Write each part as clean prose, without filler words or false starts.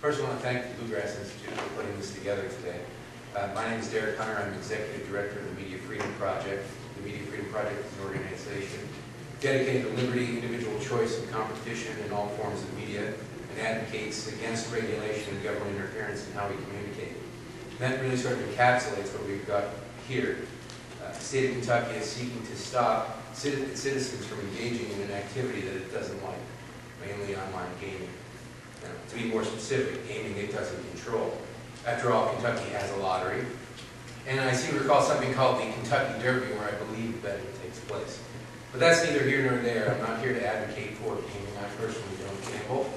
First, I want to thank the Bluegrass Institute for putting this together today. My name is Derek Hunter. I'm Executive Director of the Media Freedom Project. The Media Freedom Project is an organization dedicated to liberty, individual choice, and competition in all forms of media, and advocates against regulation and government interference in how we communicate. And that really sort of encapsulates what we've got here. The state of Kentucky is seeking to stop citizens from engaging in an activity that it doesn't like, mainly online gaming. To be more specific, gaming it doesn't control. After all, Kentucky has a lottery, and I seem to recall something called the Kentucky Derby, where I believe betting takes place. But that's neither here nor there. I'm not here to advocate for gaming. I personally don't gamble.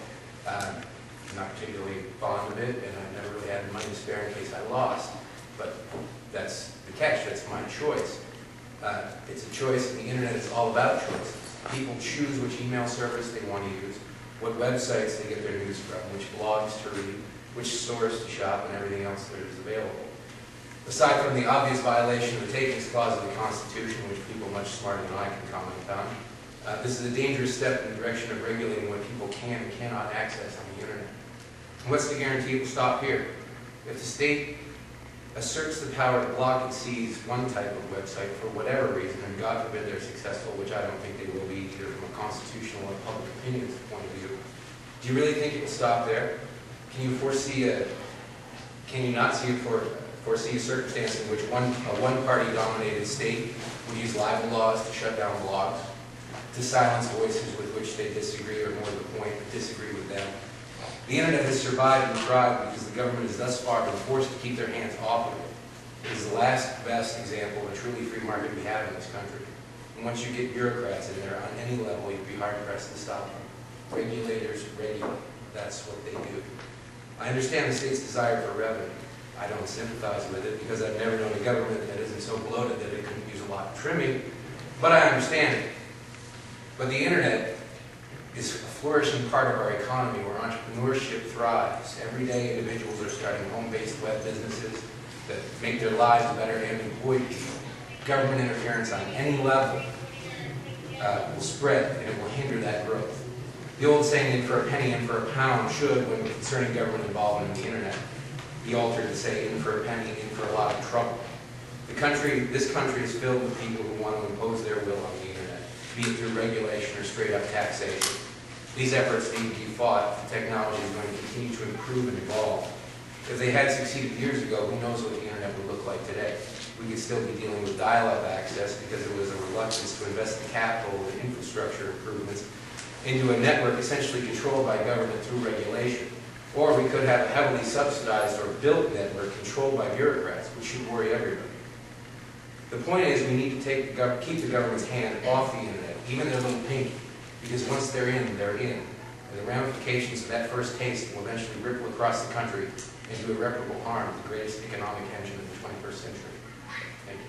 I'm not particularly fond of it, and I've never really had money to spare in case I lost. But that's the catch. That's my choice. It's a choice, and the internet is all about choices. People choose which email service they want to use, what websites they get their news from, which blogs to read, which stores to shop, and everything else that is available. Aside from the obvious violation of the Takings Clause of the Constitution, which people much smarter than I can comment on, this is a dangerous step in the direction of regulating what people can and cannot access on the internet. And what's the guarantee it will stop here? If the state asserts the power to block and seize one type of website for whatever reason, and God forbid they're successful, which I don't think they will be either from a constitutional or public opinion point of view, do you really think it will stop there? Can you foresee can you not foresee a circumstance in which a one-party dominated state would use libel laws to shut down blogs, to silence voices with which they disagree, or more to the point, disagree with them? The internet has survived and thrived because the government has thus far been forced to keep their hands off of it. It is the last best example of a truly free market we have in this country. And once you get bureaucrats in there on any level, you'd be hard-pressed to stop them. Regulators regulate. That's what they do. I understand the state's desire for revenue. I don't sympathize with it because I've never known a government that isn't so bloated that it couldn't use a lot of trimming, but I understand it. But the internet is a flourishing part of our economy where entrepreneurship thrives. Every day individuals are starting home-based web businesses that make their lives better and employ people. Government interference on any level will spread, and it will hinder that growth. The old saying, in for a penny, in for a pound, should, when concerning government involvement in the internet, be altered to say, in for a penny, in for a lot of trouble. This country is filled with people who want to impose their will on the internet, be it through regulation or straight-up taxation. These efforts need to be fought. The technology is going to continue to improve and evolve. If they had succeeded years ago, who knows what the internet would look like today? We could still be dealing with dial-up access because there was a reluctance to invest the capital and infrastructure improvements into a network essentially controlled by government through regulation. Or we could have a heavily subsidized or built network controlled by bureaucrats, which should worry everybody. The point is, we need to keep the government's hand off the internet, even their little pinky, because once they're in, they're in. And the ramifications of that first taste will eventually ripple across the country and do irreparable harm to the greatest economic engine of the 21st century. Thank you.